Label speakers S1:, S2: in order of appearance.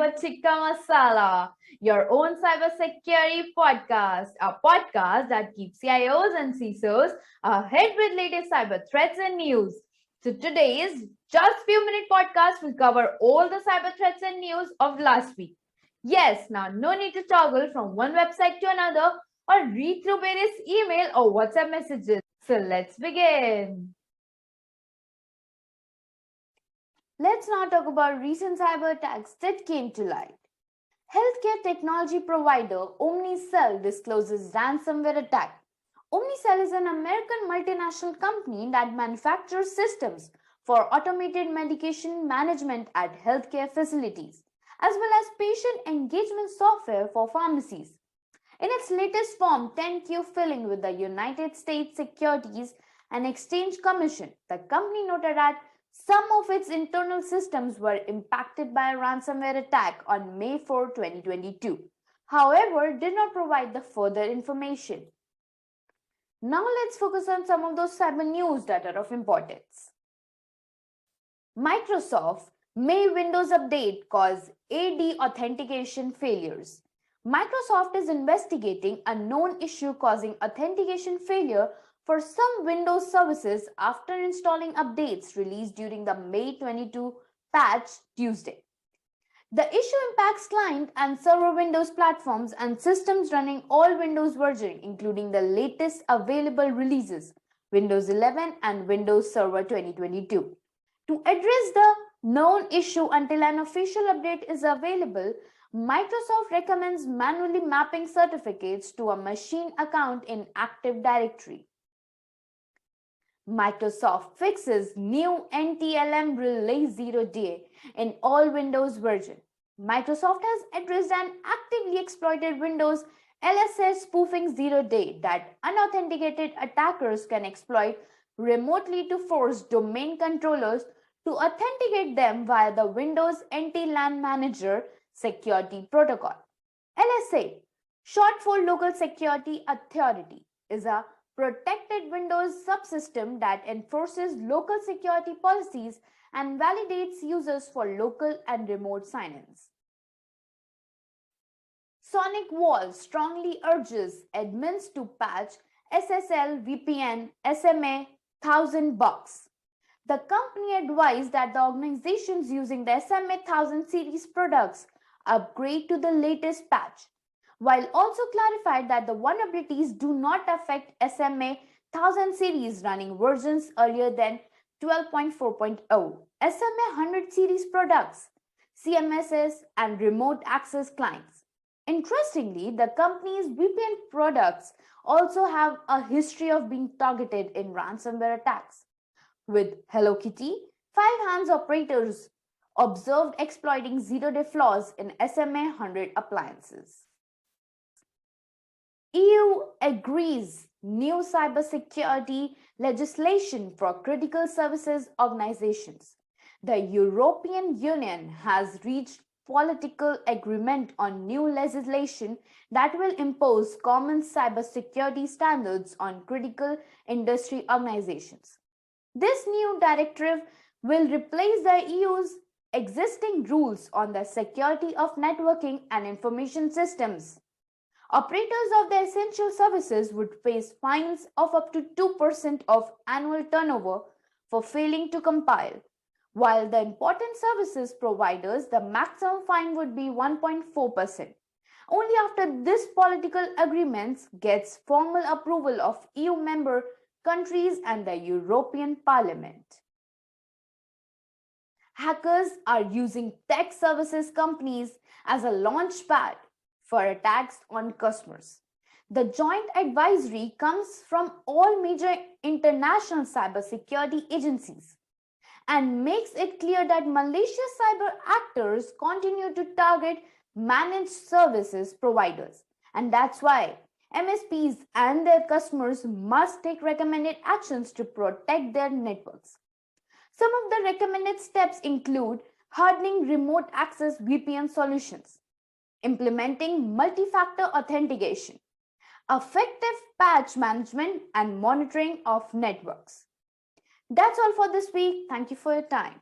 S1: about Tikka Masala, your own cybersecurity podcast, a podcast that keeps CIOs and CISOs ahead with latest cyber threats and news. So today's just few minute podcast will cover all the cyber threats and news of last week. Yes, now no need to toggle from one website to another or read through various email or WhatsApp messages. So let's begin. Let's now talk about recent cyber attacks that came to light. Healthcare technology provider Omnicell discloses ransomware attack. Omnicell is an American multinational company that manufactures systems for automated medication management at healthcare facilities, as well as patient engagement software for pharmacies. In its latest Form 10Q filing with the United States Securities and Exchange Commission, the company noted that some of its internal systems were impacted by a ransomware attack on May 4, 2022. However, did not provide the further information. Now let's focus on some of those cyber news that are of importance. Microsoft May Windows update cause AD authentication failures. Microsoft is investigating a known issue causing authentication failure for some Windows services after installing updates released during the May 22 patch Tuesday. The issue impacts client and server Windows platforms and systems running all Windows versions, including the latest available releases, Windows 11 and Windows Server 2022. To address the known issue until an official update is available, Microsoft recommends manually mapping certificates to a machine account in Active Directory. Microsoft fixes new NTLM release 0-day in all Windows version. Microsoft has addressed an actively exploited Windows LSS spoofing 0-day that unauthenticated attackers can exploit remotely to force domain controllers to authenticate them via the Windows NT-LAN Manager Security Protocol. LSA, short for Local Security Authority, is a protected Windows subsystem that enforces local security policies and validates users for local and remote sign-ins. SonicWall strongly urges admins to patch SSL VPN SMA1000 bugs. The company advised that the organizations using the SMA1000 series products upgrade to the latest patch, while also clarified that the vulnerabilities do not affect SMA1000 series running versions earlier than 12.4.0. SMA100 series products, CMSs, and remote access clients. Interestingly, the company's VPN products also have a history of being targeted in ransomware attacks, with Hello Kitty, 5 hands operators observed exploiting zero-day flaws in SMA100 appliances. EU agrees new cybersecurity legislation for critical services organizations. The European Union has reached political agreement on new legislation that will impose common cybersecurity standards on critical industry organizations. This new directive will replace the EU's existing rules on the security of networking and information systems. Operators of the essential services would face fines of up to 2% of annual turnover for failing to compile, while the important services providers, the maximum fine would be 1.4%. Only after this political agreement gets formal approval of EU member countries and the European Parliament. Hackers are using tech services companies as a launchpad for attacks on customers. The joint advisory comes from all major international cybersecurity agencies and makes it clear that malicious cyber actors continue to target managed services providers. And that's why MSPs and their customers must take recommended actions to protect their networks. Some of the recommended steps include hardening remote access VPN solutions, implementing multi-factor authentication, effective patch management, and monitoring of networks. That's all for this week. Thank you for your time.